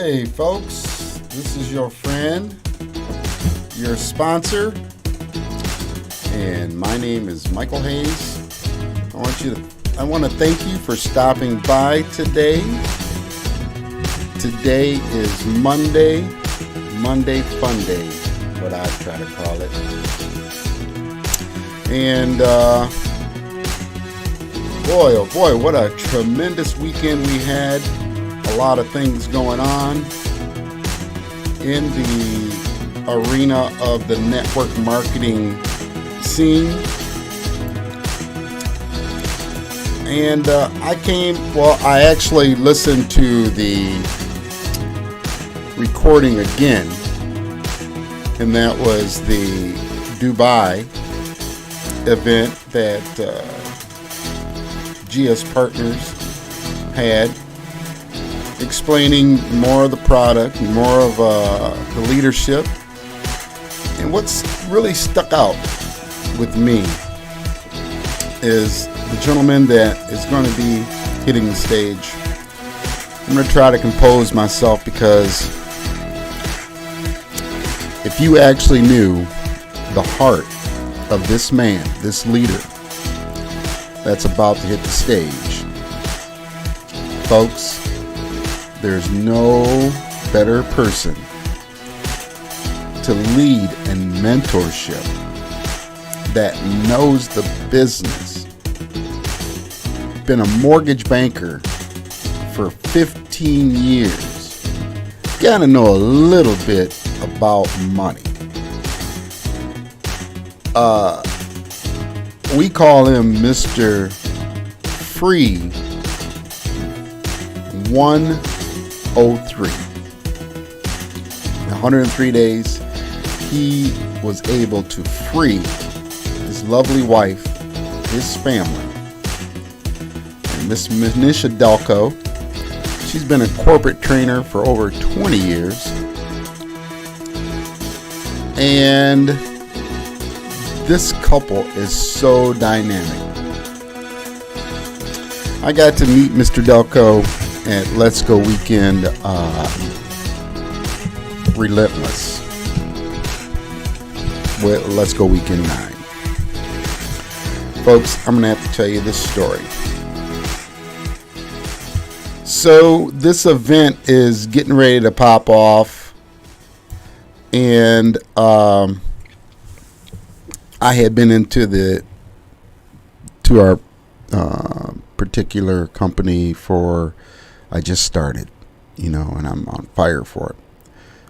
Hey folks, this is your friend, your sponsor, and my name is Michael Hayes. I want to thank you for stopping by today. Today is Monday Fun Day, what I try to call it. And boy, oh boy, what a tremendous weekend we had. A lot of things going on in the arena of the network marketing scene. And I actually listened to the recording again, and that was the Dubai event that GS Partners had, explaining more of the product, more of the leadership. And what's really stuck out with me is the gentleman that is going to be hitting the stage. I'm going to try to compose myself, because if you actually knew the heart of this man, this leader that's about to hit the stage, folks, there's no better person to lead in mentorship that knows the business. Been a mortgage banker for 15 years. Gotta know a little bit about money. We call him Mr. Free 103. 103 days, he was able to free his lovely wife, his family. And Miss Manisha Delco, she's been a corporate trainer for over 20 years. And this couple is so dynamic. I got to meet Mr. Delco at Let's Go Weekend Relentless with Let's Go Weekend 9. Folks, I'm going to have to tell you this story. So this event is getting ready to pop off, and I had been into our particular company I just started, and I'm on fire for it.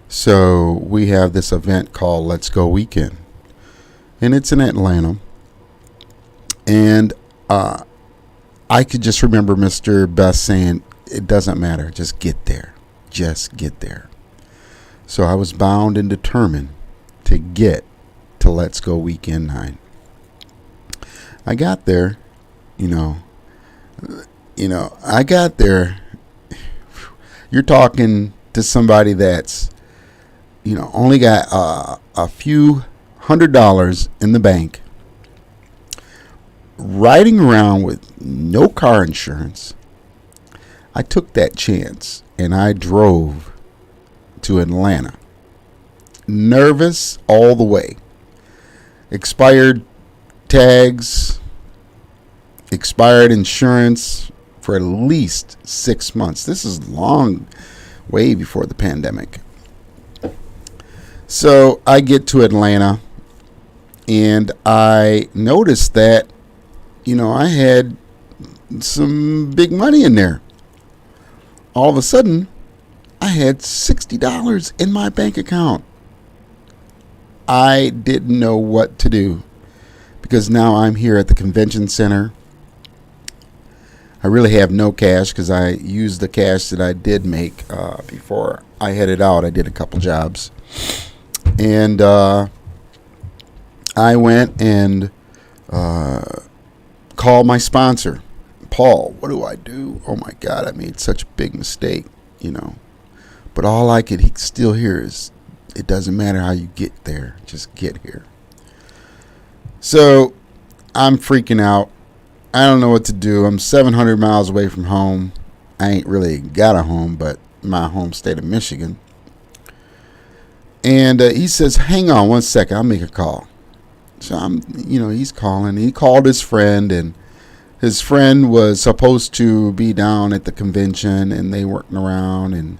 So we have this event called Let's Go Weekend, and it's in Atlanta. And I could just remember Mr. Best saying, it doesn't matter, just get there. Just get there. So I was bound and determined to get to Let's Go Weekend 9. I got there, I got there. You're talking to somebody that's, only got a few $100s in the bank, riding around with no car insurance. I took that chance and I drove to Atlanta, nervous all the way. Expired tags, expired insurance for at least 6 months. This is long, way before the pandemic. So I get to Atlanta, and I noticed that, I had some big money in there. All of a sudden, I had $60 in my bank account. I didn't know what to do, because now I'm here at the convention center. I really have no cash, because I used the cash that I did make before I headed out. I did a couple jobs. And I went and called my sponsor. Paul, what do I do? Oh my God, I made such a big mistake, But all I could still hear is, it doesn't matter how you get there, just get here. So I'm freaking out. I don't know what to do. I'm 700 miles away from home. I ain't really got a home, but my home state of Michigan. And he says, hang on one second, I'll make a call. So he's calling. He called his friend, and his friend was supposed to be down at the convention, and they weren't around. And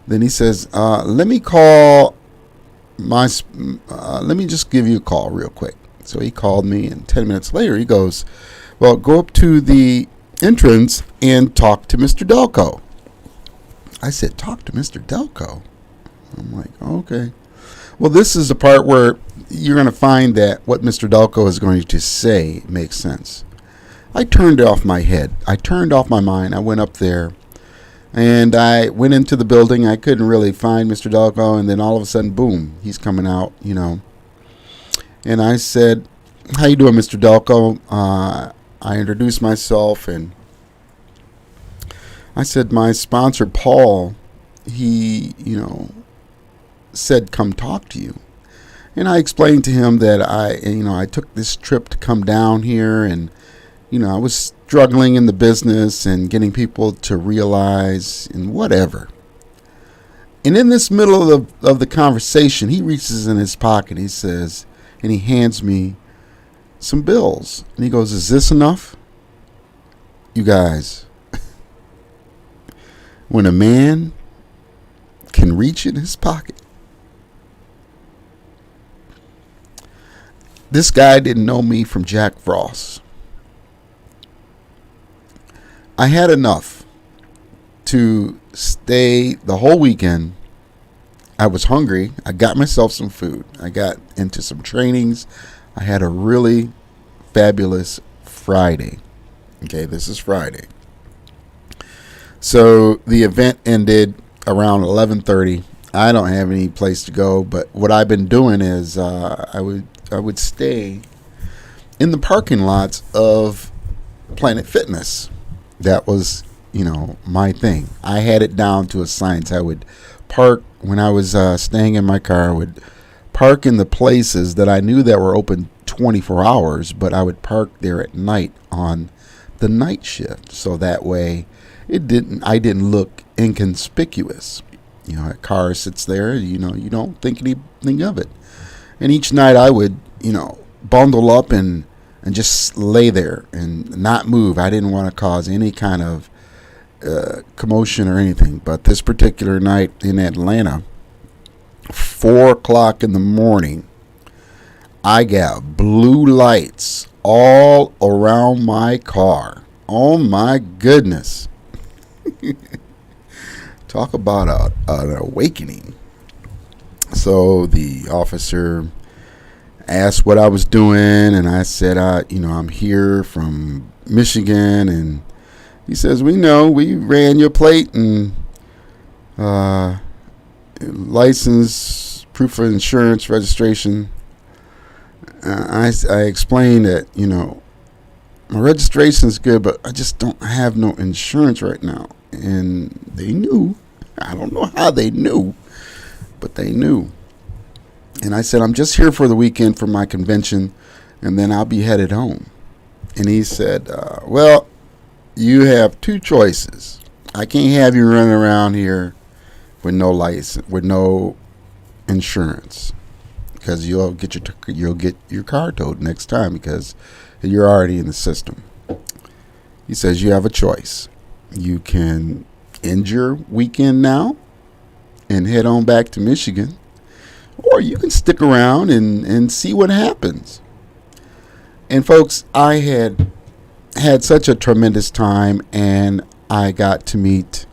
then he says, let me just give you a call real quick. So he called me, and 10 minutes later he goes, well, go up to the entrance and talk to Mr. Delco. I said, talk to Mr. Delco? I'm like, okay. Well, this is the part where you're going to find that what Mr. Delco is going to say makes sense. I turned off my head. I turned off my mind. I went up there, and I went into the building. I couldn't really find Mr. Delco, and then all of a sudden, boom, he's coming out, And I said, how you doing, Mr. Delco? I introduced myself, and I said, my sponsor, Paul, he, said, come talk to you. And I explained to him that I took this trip to come down here, and, I was struggling in the business and getting people to realize and whatever. And in this middle of the conversation, he reaches in his pocket, he says, and he hands me some bills. And he goes, is this enough? You guys, when a man can reach in his pocket, this guy didn't know me from Jack Frost. I had enough to stay the whole weekend. I was hungry. I got myself some food. I got into some trainings. I had a really fabulous Friday. Okay, this is Friday. So the event ended around 11:30. I don't have any place to go, but what I've been doing is I would stay in the parking lots of Planet Fitness. That was, my thing. I had it down to a science. I would park when I was staying in my car. I would park in the places that I knew that were open 24 hours, but I would park there at night on the night shift, so that way I didn't look inconspicuous. A car sits there, you don't think anything of it. And each night I would, bundle up and just lay there and not move. I didn't want to cause any kind of commotion or anything. But this particular night in Atlanta, 4 o'clock in the morning, I got blue lights all around my car. Oh my goodness. Talk about an awakening. So the officer asked what I was doing, and I said, I'm here from Michigan, and he says, we know, we ran your plate and license, proof of insurance, registration. I explained that, my registration is good, but I just don't have no insurance right now. And they knew. I don't know how they knew, but they knew. And I said, I'm just here for the weekend for my convention, and then I'll be headed home. And he said, well, you have two choices. I can't have you running around here with no license, with no insurance, because you'll get your car towed next time because you're already in the system. He says you have a choice. You can end your weekend now and head on back to Michigan, or you can stick around and see what happens. And folks, I had such a tremendous time, and I got to meet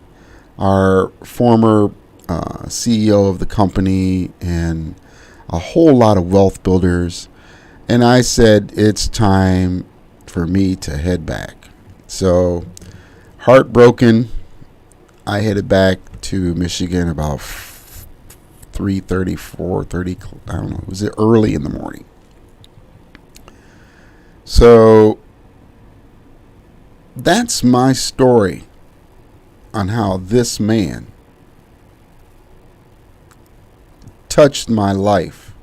our former CEO of the company and a whole lot of wealth builders. And I said, it's time for me to head back. So, heartbroken, I headed back to Michigan about 3:30, 4:30, I don't know, it was early in the morning. So, that's my story on how this man touched my life.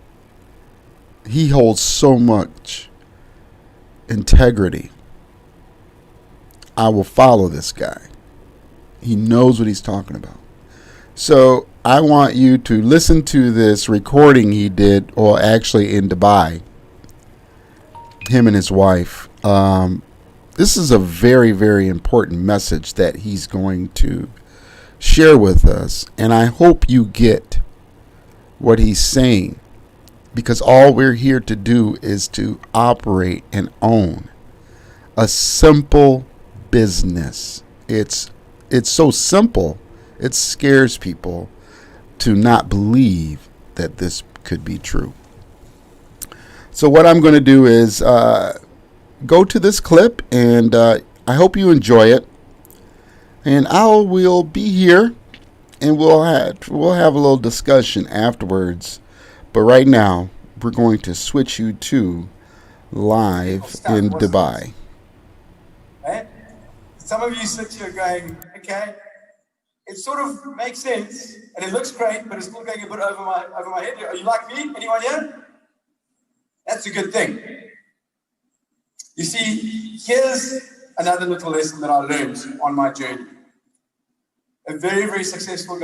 He holds so much integrity. I will follow this guy. He knows what he's talking about. So I want you to listen to this recording he did, or actually in Dubai, him and his wife. This is a very, very important message that he's going to share with us. And I hope you get what he's saying, because all we're here to do is to operate and own a simple business. It's so simple, it scares people to not believe that this could be true. So what I'm going to do is go to this clip, and I hope you enjoy it. And I will be here, and we'll have a little discussion afterwards. But right now, we're going to switch you to live in Dubai. Right? Some of you sit here going, okay, it sort of makes sense and it looks great, but it's still going a bit over my head. Are you like me? Anyone here? That's a good thing. You see, here's another little lesson that I learned on my journey. A very, very successful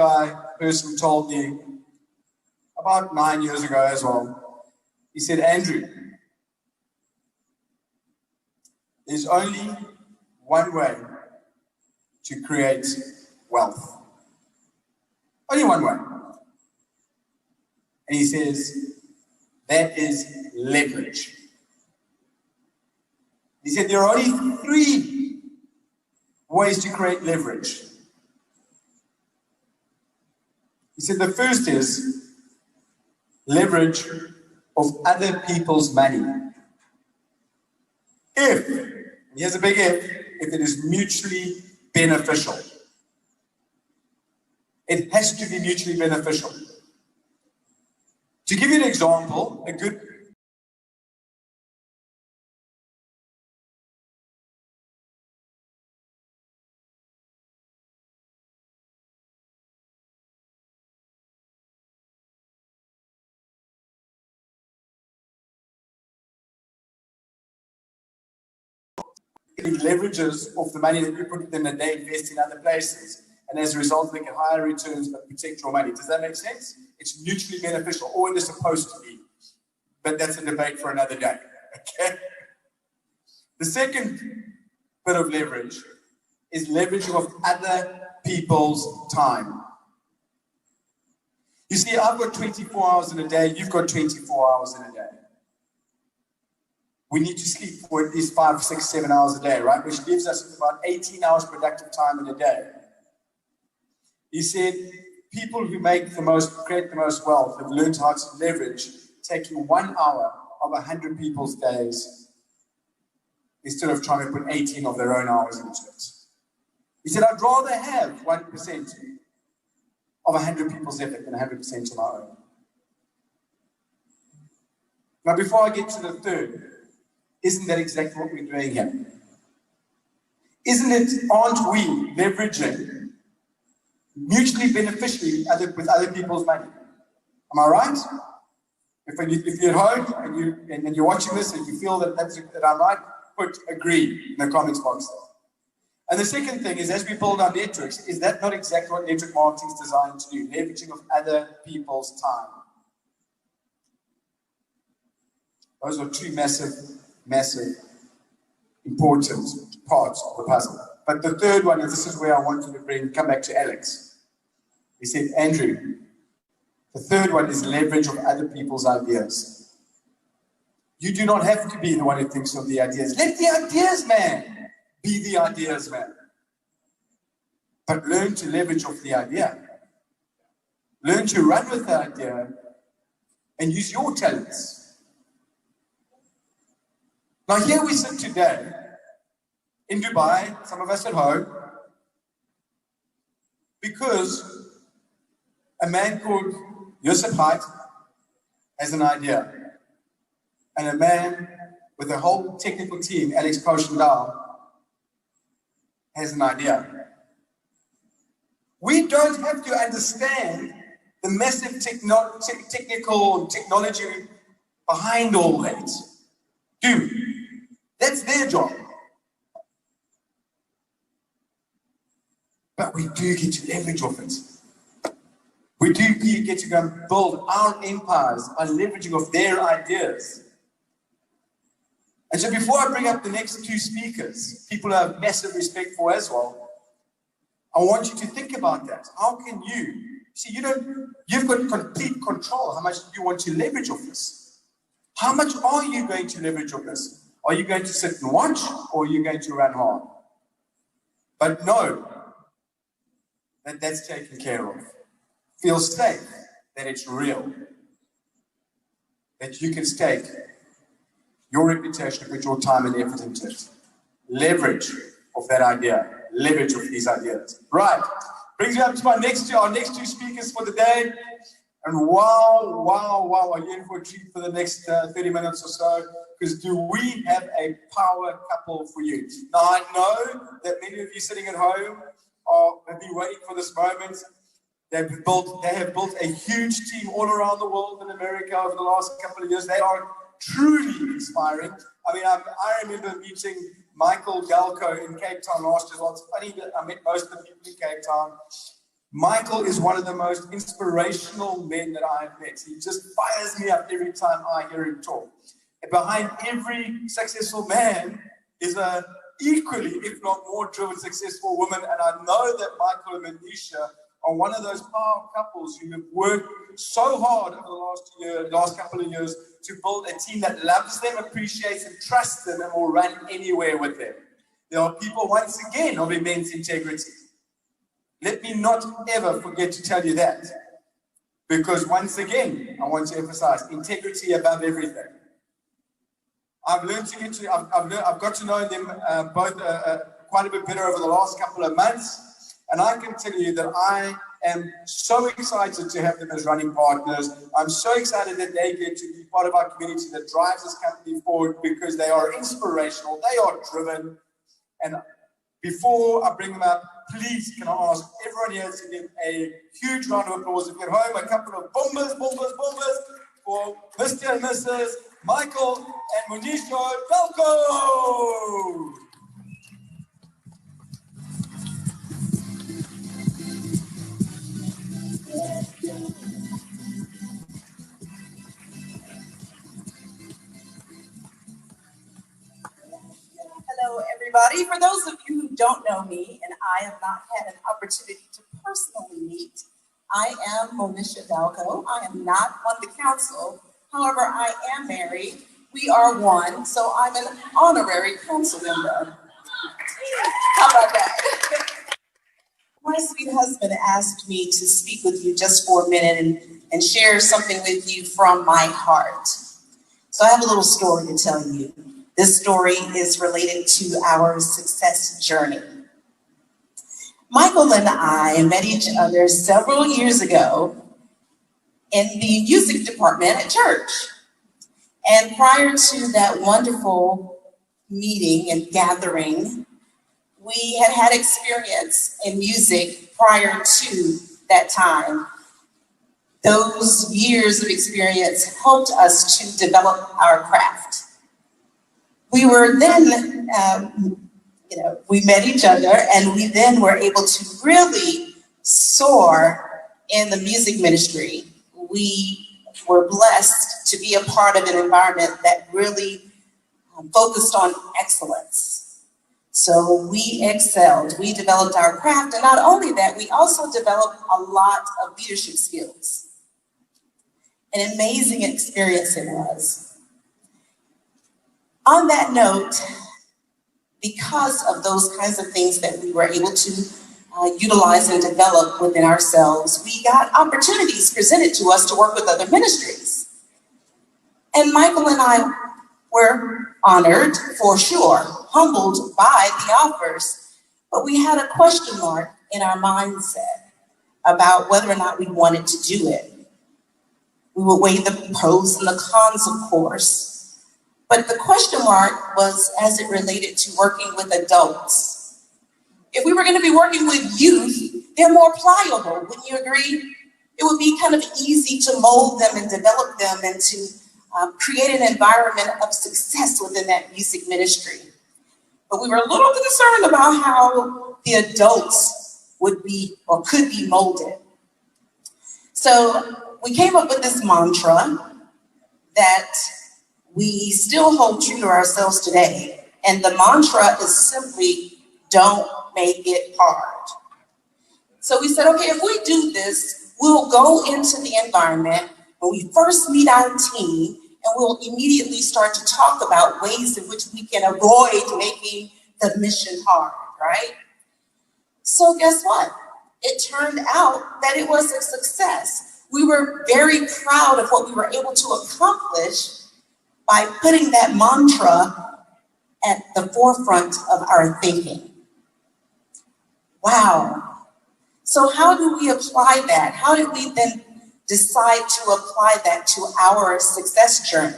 person told me about 9 years ago as well. He said, Andrew, there's only one way to create wealth. Only one way. And he says, that is leverage. He said there are only 3 ways to create leverage. He said the first is leverage of other people's money. And here's a big if it is mutually beneficial. It has to be mutually beneficial. To give you an example, a good leverages off the money that you put in and they invest in other places. And as a result, they get higher returns but protect your money. Does that make sense? It's mutually beneficial, or it is supposed to be. But that's a debate for another day. Okay? The second bit of leverage is leveraging of other people's time. You see, I've got 24 hours in a day, you've got 24 hours in a day. We need to sleep for at least 5, 6, 7 hours a day, right? Which gives us about 18 hours productive time in a day. He said, people who create the most wealth have learned how to leverage taking 1 hour of 100 people's days instead of trying to put 18 of their own hours into it. He said, I'd rather have 1% of 100 people's effort than 100% of my own. Now, before I get to the third, isn't that exactly what we're doing here? Aren't we leveraging mutually beneficially with other people's money? Am I right? If you're at home and you're watching this and you feel that I'm right, put agree in the comments box. And the second thing is, as we build our networks, is that not exactly what network marketing is designed to do? Leveraging of other people's time. Those are 2 massive, important parts of the puzzle. But the third one, and this is where I wanted to come back to Alex. He said, Andrew, the third one is leverage of other people's ideas. You do not have to be the one who thinks of the ideas. Let the ideas, man, be the ideas, man. But learn to leverage off the idea. Learn to run with the idea and use your talents. Now here we sit today in Dubai, some of us at home, because a man called Yusuf Haidt has an idea. And a man with a whole technical team, Alex Koshendal, has an idea. We don't have to understand the massive technology behind all that. Do. That's their job. But we do get to leverage off it. We do get to go and build our empires by leveraging of their ideas. And so before I bring up the next two speakers, people I have massive respect for as well, I want you to think about that. How can you, see, you've got complete control. How much do you want to leverage of this? How much are you going to leverage of this? Are you going to sit and watch, or are you going to run hard? But know that that's taken care of. Feel safe that it's real. That you can stake your reputation, put your time and effort into it. Leverage of that idea. Leverage of these ideas. Right. Brings me up to our next two speakers for the day. And wow, are you in for a treat for the next 30 minutes or so? Because do we have a power couple for you? Now, I know that many of you sitting at home have been waiting for this moment. They have built a huge team all around the world in America over the last couple of years. They are truly inspiring. I mean, I remember meeting Michael Galco in Cape Town last year. Well, it's funny that I met most of the people in Cape Town. Michael is one of the most inspirational men that I've met. He just fires me up every time I hear him talk. And behind every successful man is a equally, if not more driven, successful woman. And I know that Michael and Manisha are one of those power couples who have worked so hard over the last couple of years to build a team that loves them, appreciates and trusts them, and will run anywhere with them. They are people, once again, of immense integrity. Let me not ever forget to tell you that. Because once again, I want to emphasize integrity above everything. I've got to know them both quite a bit better over the last couple of months. And I can tell you that I am so excited to have them as running partners. I'm so excited that they get to be part of our community that drives this company forward, because they are inspirational, they are driven. And before I bring them up, please can I ask everyone here to give a huge round of applause. If you're at home, a couple of bombers for Mr. and Mrs. Michael and Monisha Galco. Hello, everybody. For those of you who don't know me, and I have not had an opportunity to personally meet, I am Monisha Galco. I am not on the council. However, I am married. We are one, so I'm an honorary council member. How about that? My sweet husband asked me to speak with you just for a minute and share something with you from my heart. So I have a little story to tell you. This story is related to our success journey. Michael and I met each other several years ago in the music department at church. And prior to that wonderful meeting and gathering, we had experience in music prior to that time. Those years of experience helped us to develop our craft. We were then, we met each other, and we then were able to really soar in the music ministry. We were blessed to be a part of an environment that really focused on excellence. So we excelled, we developed our craft, and not only that, we also developed a lot of leadership skills. An amazing experience it was. On that note, because of those kinds of things that we were able to utilize and develop within ourselves, we got opportunities presented to us to work with other ministries. And Michael and I were honored, for sure, humbled by the offers, but we had a question mark in our mindset about whether or not we wanted to do it. We would weigh the pros and the cons, of course. But the question mark was as it related to working with adults. If we were going to be working with youth, they're more pliable, wouldn't you agree? It would be kind of easy to mold them and develop them and to create an environment of success within that music ministry. But we were a little concerned about how the adults would be or could be molded. So we came up with this mantra that we still hold true to ourselves today. And the mantra is simply, don't make it hard. So we said, okay, if we do this, we'll go into the environment when we first meet our team, and we'll immediately start to talk about ways in which we can avoid making the mission hard, right? So guess what? It turned out that it was a success. We were very proud of what we were able to accomplish by putting that mantra at the forefront of our thinking. Wow. So how do we apply that? How did we then decide to apply that to our success journey?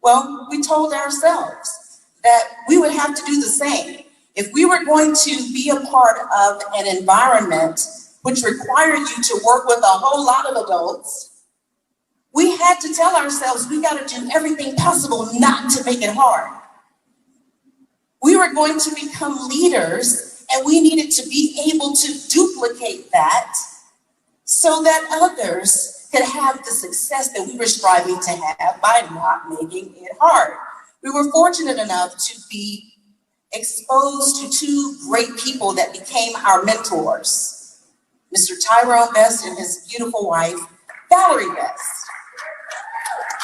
Well, we told ourselves that we would have to do the same. If we were going to be a part of an environment which required you to work with a whole lot of adults, we had to tell ourselves we got to do everything possible not to make it hard. We were going to become leaders, and we needed to be able to duplicate that so that others could have the success that we were striving to have by not making it hard. We were fortunate enough to be exposed to two great people that became our mentors, Mr. Tyrone Best and his beautiful wife, Valerie Best.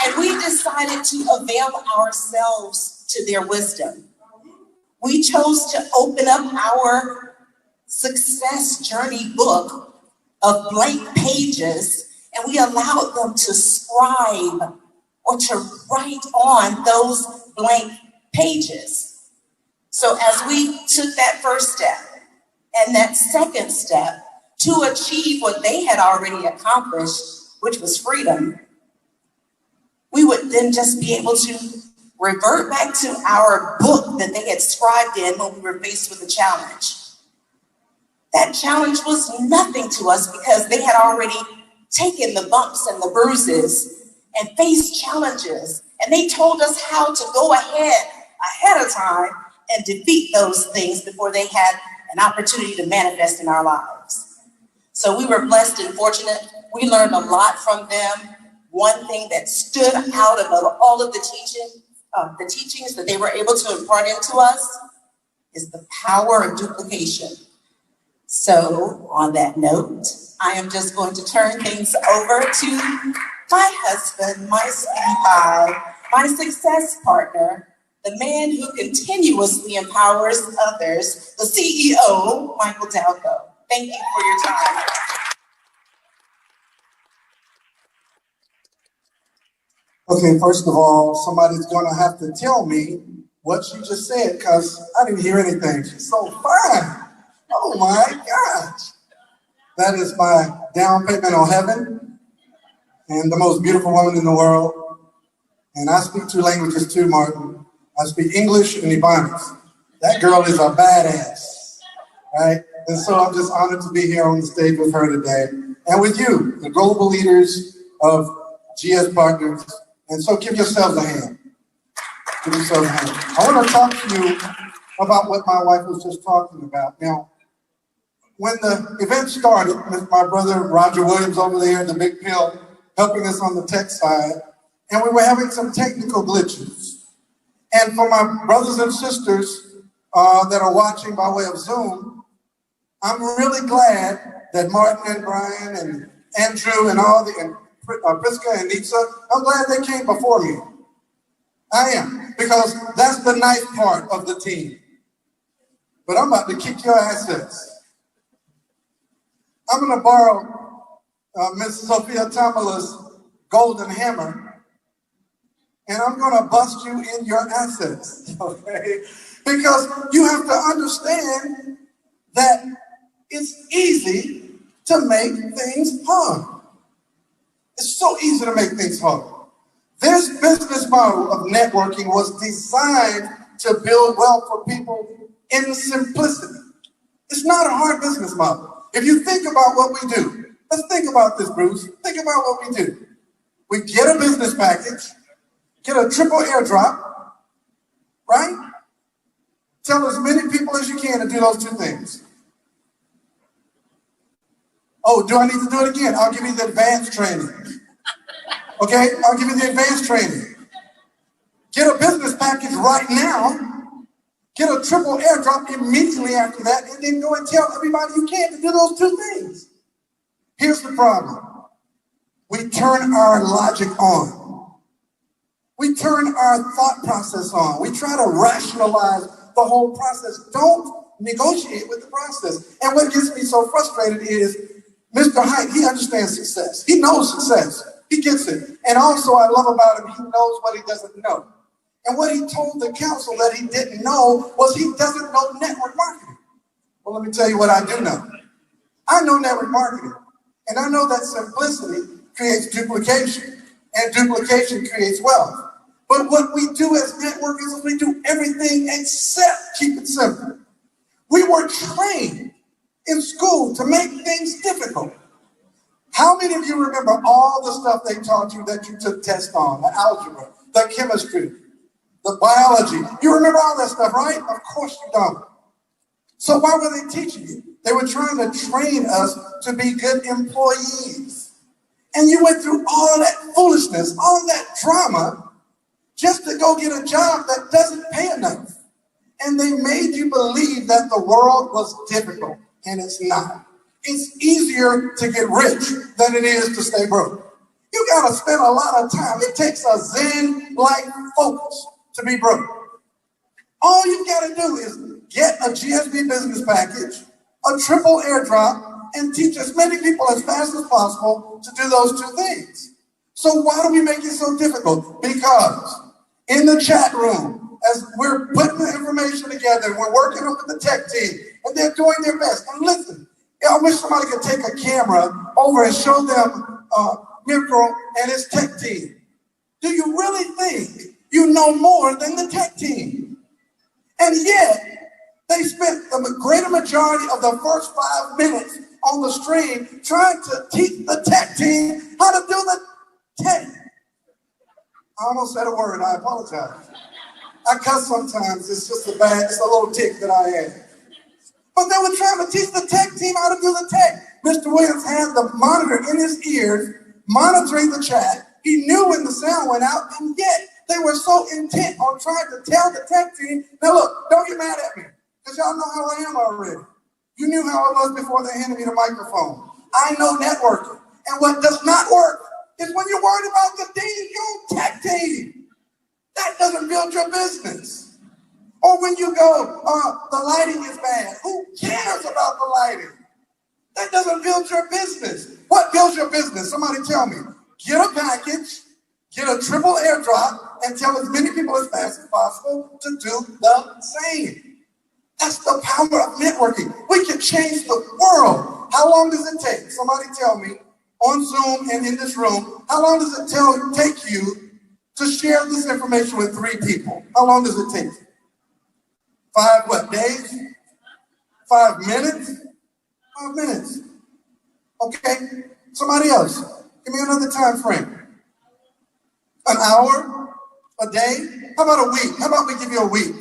And we decided to avail ourselves to their wisdom. We chose to open up our success journey book of blank pages, and we allowed them to scribe or to write on those blank pages. So as we took that first step and that second step to achieve what they had already accomplished, which was freedom, we would then just be able to revert back to our book that they had scribed in when we were faced with a challenge. That challenge was nothing to us because they had already taken the bumps and the bruises and faced challenges. And they told us how to go ahead of time and defeat those things before they had an opportunity to manifest in our lives. So we were blessed and fortunate. We learned a lot from them. One thing that stood out above all of the teachings that they were able to impart into us is the power of duplication. So on that note, I am just going to turn things over to my husband, my sweetie pie, my success partner, the man who continuously empowers others, the CEO, Michael Dalco. Thank you for your time. Okay, first of all, somebody's gonna have to tell me what she just said, because I didn't hear anything. She's so fine. Oh my gosh. That is my down payment on heaven and the most beautiful woman in the world. And I speak two languages too, Martin. I speak English and Ebonics. That girl is a badass, right? And so I'm just honored to be here on the stage with her today and with you, the global leaders of GS Partners. And so give yourselves a hand. Give yourselves a hand. I want to talk to you about what my wife was just talking about. Now, when the event started with my brother Roger Williams over there in the Big Pill helping us on the tech side, and we were having some technical glitches. And for my brothers and sisters that are watching by way of Zoom, I'm really glad that Martin and Brian and Andrew and all the and Priska and Nitsa, I'm glad they came before me. I am, because that's the nice part of the team. But I'm about to kick your assets. I'm going to borrow Ms. Sophia Tamala's golden hammer, and I'm going to bust you in your assets, okay? Because you have to understand that it's easy to make things hard. It's so easy to make things hard. This business model of networking was designed to build wealth for people in simplicity. It's not a hard business model. If you think about what we do, let's think about this, Bruce. Think about what we do. We get a business package, get a triple airdrop, right? Tell as many people as you can to do those two things. Oh, do I need to do it again? I'll give you the advanced training. Okay, I'll give you the advanced training. Get a business package right now. Get a triple airdrop immediately after that, and then go and tell everybody you can to do those two things. Here's the problem. We turn our logic on. We turn our thought process on. We try to rationalize the whole process. Don't negotiate with the process. And what gets me so frustrated is Mr. Height, he understands success. He knows success. He gets it. And also I love about him, he knows what he doesn't know. And what he told the council that he didn't know was he doesn't know network marketing. Well, let me tell you what I do know. I know network marketing. And I know that simplicity creates duplication. And duplication creates wealth. But what we do as networkers is we do everything except keep it simple. We were trained in school to make things difficult. How many of you remember all the stuff they taught you that you took tests on? The algebra, the chemistry, the biology. You remember all that stuff, right? Of course you don't. So why were they teaching you? They were trying to train us to be good employees. And you went through all of that foolishness, all of that drama, just to go get a job that doesn't pay enough. And they made you believe that the world was difficult, and it's not. It's easier to get rich than it is to stay broke. You gotta spend a lot of time. It takes a Zen-like focus to be broke. All you gotta do is get a GSB business package, a triple airdrop, and teach as many people as fast as possible to do those two things. So why do we make it so difficult? Because in the chat room, as we're putting the information together, we're working with the tech team, and they're doing their best. And listen, I wish somebody could take a camera over and show them Mirko and his tech team. Do you really think you know more than the tech team? And yet, they spent the greater majority of the first 5 minutes on the stream trying to teach the tech team how to do the tech. I almost said a word, I apologize. I cuss sometimes, it's just it's a little tick that I have. But they were trying to teach the tech team how to do the tech. Mr. Williams had the monitor in his ears, monitoring the chat. He knew when the sound went out, and yet they were so intent on trying to tell the tech team, now look, don't get mad at me, because y'all know how I am already. You knew how I was before they handed me the microphone. I know networking. And what does not work is when you're worried about the dang tech team. That doesn't build your business. Or when you go, the lighting is bad. Who cares about the lighting? That doesn't build your business. What builds your business? Somebody tell me. Get a package, get a triple airdrop, and tell as many people as fast as possible to do the same. That's the power of networking. We can change the world. How long does it take? Somebody tell me on Zoom and in this room, how long does it take you to share this information with 3 people? How long does it take? 5 days? 5 minutes? 5 minutes. Okay, somebody else. Give me another time frame. An hour? A day? How about a week? How about we give you a week?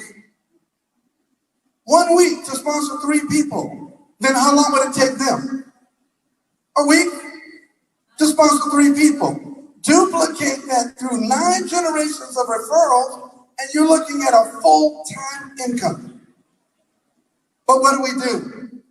1 week to sponsor 3 people. Then how long would it take them? A week to sponsor 3 people. Duplicate that through 9 generations of referrals, and you're looking at a full-time income. But what do?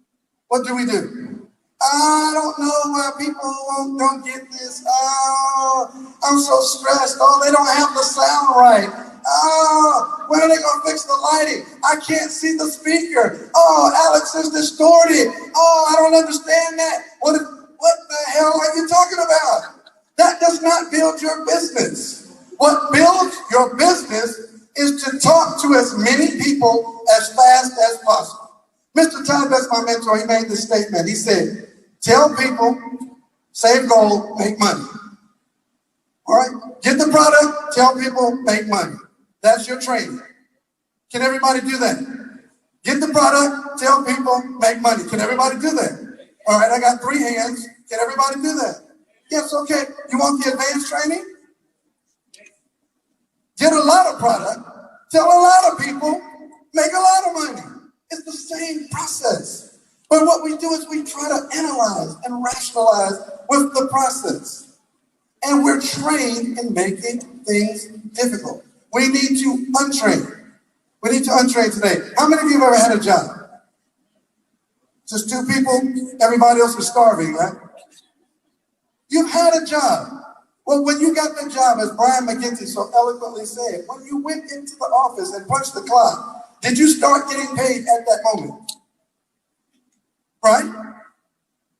What do we do? I don't know why people don't get this. Oh, I'm so stressed. Oh, they don't have the sound right. Oh, when are they going to fix the lighting? I can't see the speaker. Oh, Alex is distorted. Oh, I don't understand that. What the hell are you talking about? That does not build your business. What builds your business is to talk to as many people as fast as possible. Mr. Todd Best, my mentor, he made this statement. He said, tell people, save gold, make money. All right? Get the product, tell people, make money. That's your training. Can everybody do that? Get the product, tell people, make money. Can everybody do that? All right, I got 3 hands. Can everybody do that? Yes, okay. You want the advanced training? Get a lot of product, tell a lot of people, make a lot of money. It's the same process. But what we do is we try to analyze and rationalize with the process. And we're trained in making things difficult. We need to untrain. We need to untrain today. How many of you have ever had a job? Just 2 people? Everybody else was starving, right? You've had a job. Well, when you got the job, as Brian McGinty so eloquently said, when you went into the office and punched the clock, did you start getting paid at that moment? Right?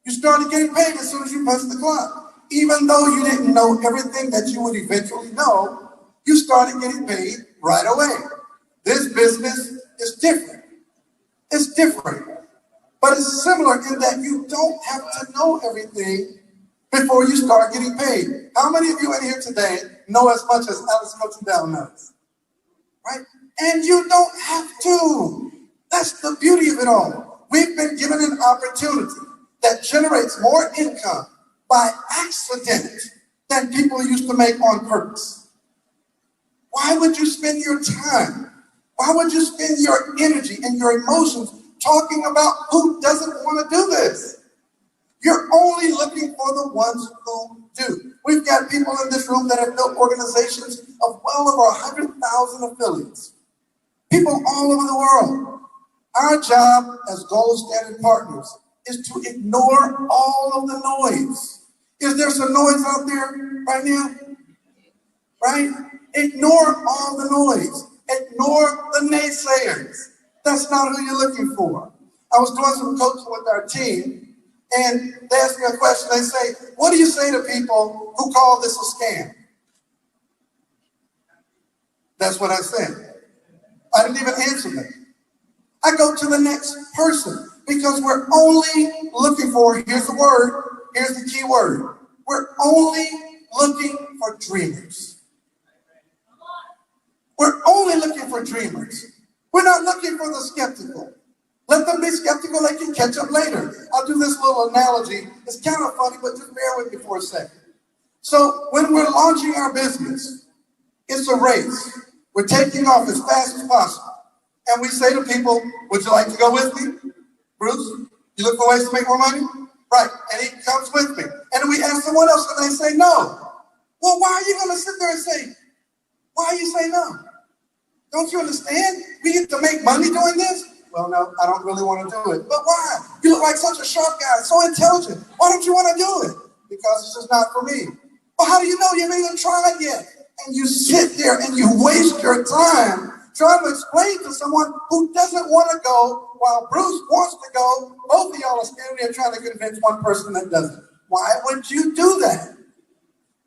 You started getting paid as soon as you punched the clock. Even though you didn't know everything that you would eventually know, you started getting paid right away. This business is different. It's different. But it's similar in that you don't have to know everything before you start getting paid. How many of you in here today know as much as Alex Cotendale knows? Right? And you don't have to. That's the beauty of it all. We've been given an opportunity that generates more income by accident than people used to make on purpose. Why would you spend your time? Why would you spend your energy and your emotions talking about who doesn't want to do this? You're only looking for the ones who do. We've got people in this room that have built organizations of well over 100,000 affiliates. People all over the world. Our job as Gold Standard Partners is to ignore all of the noise. Is there some noise out there right now? Right? Ignore all the noise. Ignore the naysayers. That's not who you're looking for. I was doing some coaching with our team, and they asked me a question. They say, what do you say to people who call this a scam? That's what I said. I didn't even answer them. I go to the next person because we're only looking for, here's the word, here's the key word. We're only looking for dreamers. We're only looking for dreamers. We're not looking for the skeptical. Let them be skeptical, they can catch up later. I'll do this little analogy. It's kind of funny, but just bear with me for a second. So when we're launching our business, it's a race. We're taking off as fast as possible. And we say to people, would you like to go with me? Bruce, you look for ways to make more money? Right, and he comes with me. And then we ask someone else and they say no. Well, why are you going to sit there and say, why you say no? Don't you understand? We get to make money doing this? Well, no, I don't really want to do it. But why? You look like such a sharp guy, so intelligent. Why don't you want to do it? Because it's just not for me. Well, how do you know you haven't even tried yet? And you sit there and you waste your time trying to explain to someone who doesn't want to go while Bruce wants to go. Both of y'all are standing there trying to convince one person that doesn't. Why would you do that?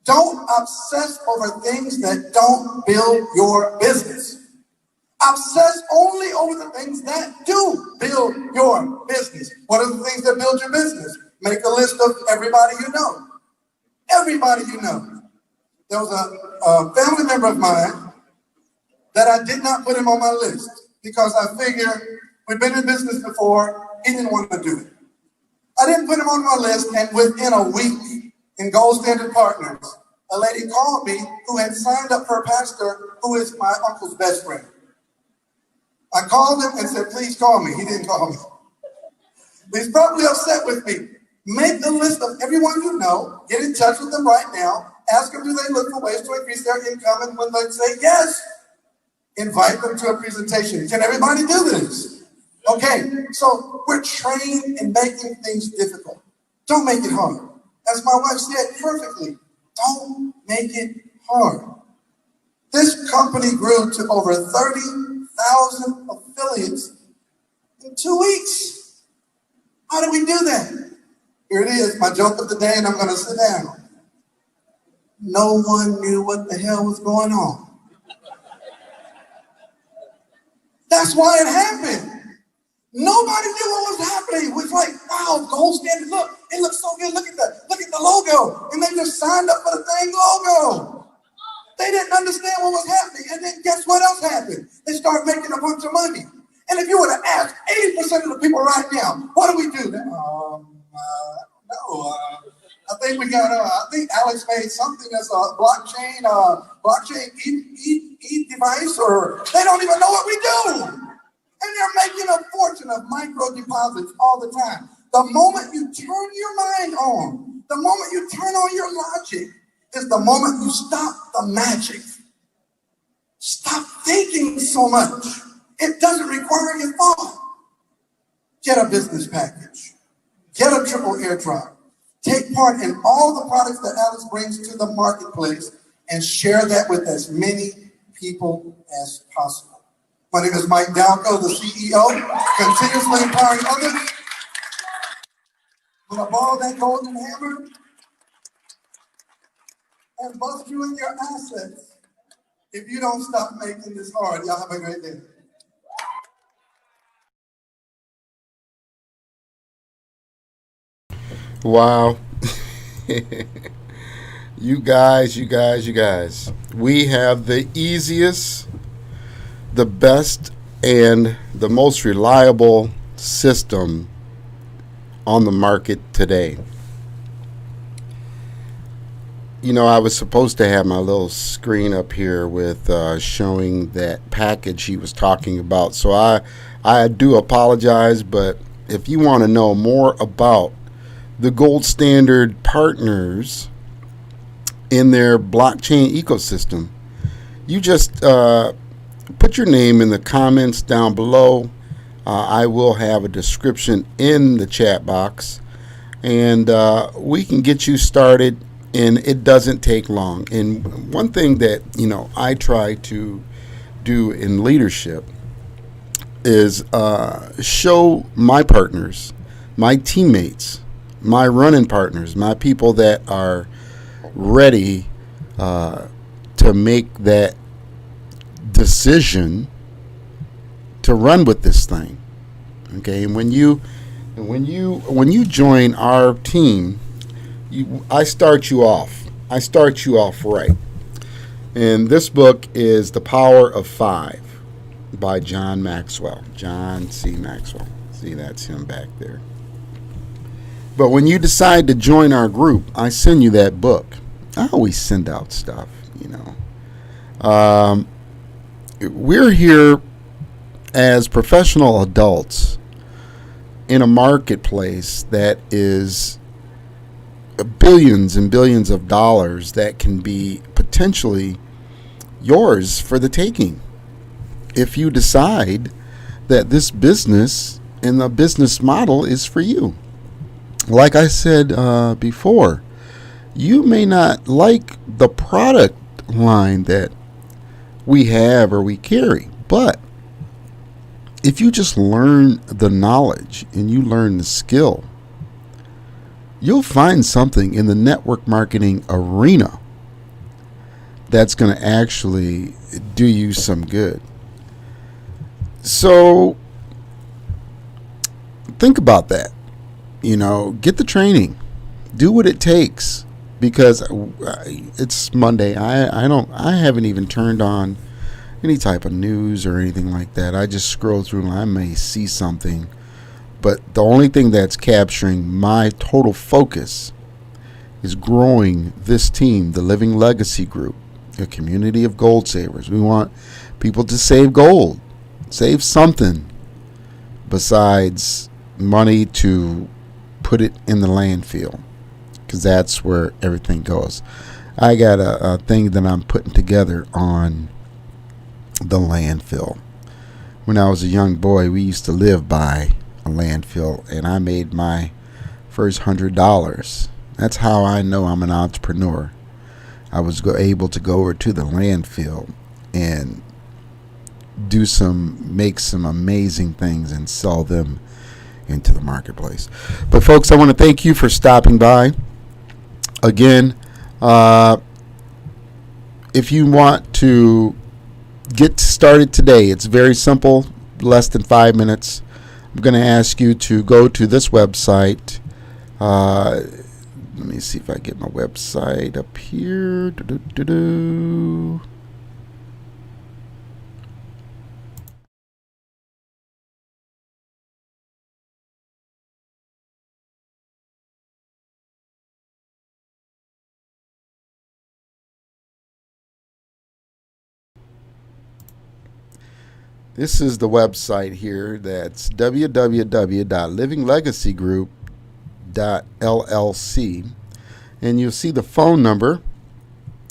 Don't obsess over things that don't build your business. Obsess only over the things that do build your business. What are the things that build your business? Make a list of everybody you know. Everybody you know. There was a family member of mine that I did not put him on my list because I figured we've been in business before, he didn't want to do it. I didn't put him on my list, and within a week in Gold Standard Partners, a lady called me who had signed up for a pastor who is my uncle's best friend. I called him and said, please call me. He didn't call me. He's probably upset with me. Make a list of everyone you know, get in touch with them right now, ask them do they look for ways to increase their income, and when they say yes, invite them to a presentation. Can everybody do this? Okay, so we're trained in making things difficult. Don't make it hard. As my wife said perfectly, don't make it hard. This company grew to over 30,000 affiliates in 2 weeks. How do we do that? Here it is, my joke of the day, and I'm going to sit down. No one knew what the hell was going on. That's why it happened. Nobody knew what was happening. It was like, wow, Gold Standard, look, it looks so good. Look at the logo. And they just signed up for the dang logo. They didn't understand what was happening. And then guess what else happened? They started making a bunch of money. And if you were to ask 80% of the people right now, what do we do? I think we got, I think Alex made something that's a blockchain device, or they don't even know what we do. And they're They're making a fortune of micro deposits all the time. The moment you turn your mind on, the moment you turn on your logic, is the moment you stop the magic. Stop thinking so much. It doesn't require your thought. Get a business package. Get a triple airdrop. Take part in all the products that Alex brings to the marketplace and share that with as many people as possible. My name is Mike Dalco, the CEO, continuously empowering others. I'm gonna borrow that golden hammer and bust you in your assets if you don't stop making this hard. Y'all have a great day. Wow. You guys. We have the easiest, the best, and the most reliable system on the market today. You know, I was supposed to have my little screen up here with showing that package he was talking about. So I do apologize, but if you want to know more about the gold standard partners in their blockchain ecosystem, you just put your name in the comments down below. I will have a description in the chat box, and we can get you started, and it doesn't take long. And one thing that, you know, I try to do in leadership is show my partners, my teammates, my running partners, my people that are ready to make that decision to run with this thing. Okay, and when you join our team, I start you off right. And this book is The Power of Five by John Maxwell. John C. Maxwell. See, that's him back there. But when you decide to join our group, I send you that book. I always send out stuff, you know. We're here as professional adults in a marketplace that is billions and billions of dollars that can be potentially yours for the taking if you decide that this business and the business model is for you. Like I said before, you may not like the product line that we have or we carry, but if you just learn the knowledge and you learn the skill, you'll find something in the network marketing arena that's going to actually do you some good. So think about that. You know, get the training, do what it takes, because it's Monday. I haven't even turned on any type of news or anything like that. I just scroll through and I may see something, but the only thing that's capturing my total focus is growing this team, the Living Legacy Group, a community of gold savers. We want people to save gold, save something besides money to put it in the landfill, because that's where everything goes. I got a thing that I'm putting together on the landfill. When I was a young boy, we used to live by a landfill, and I made my first $100. That's how I know I'm an entrepreneur. I was able to go over to the landfill and make some amazing things and sell them into the marketplace. But folks, I want to thank you for stopping by. Again, if you want to get started today, it's very simple, less than 5 minutes. I'm going to ask you to go to this website. Let me see if I get my website up here. This is the website here. That's www.livinglegacygroup.llc. And you'll see the phone number,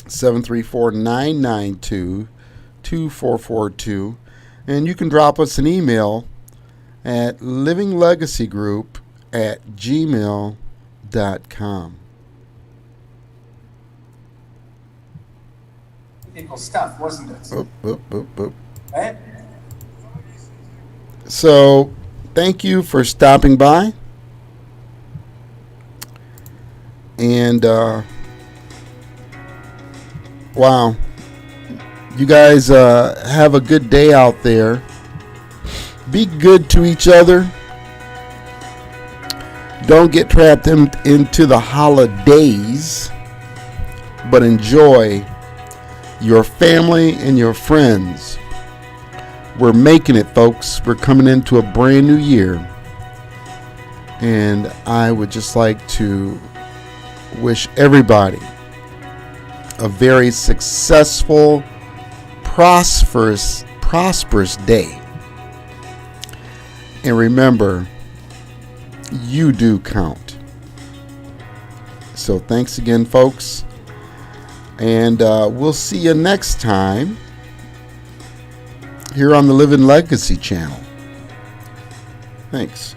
734-992-2442. And you can drop us an email at livinglegacygroup@gmail.com. People's stuff, wasn't it? Boop, boop, boop, boop. Eh? So, thank you for stopping by. And, wow. You guys have a good day out there. Be good to each other. Don't get trapped into the holidays, but enjoy your family and your friends. We're making it, folks. We're coming into a brand new year. And I would just like to wish everybody a very successful, prosperous day. And remember, you do count. So thanks again, folks. And we'll see you next time here on the Living Legacy channel. Thanks.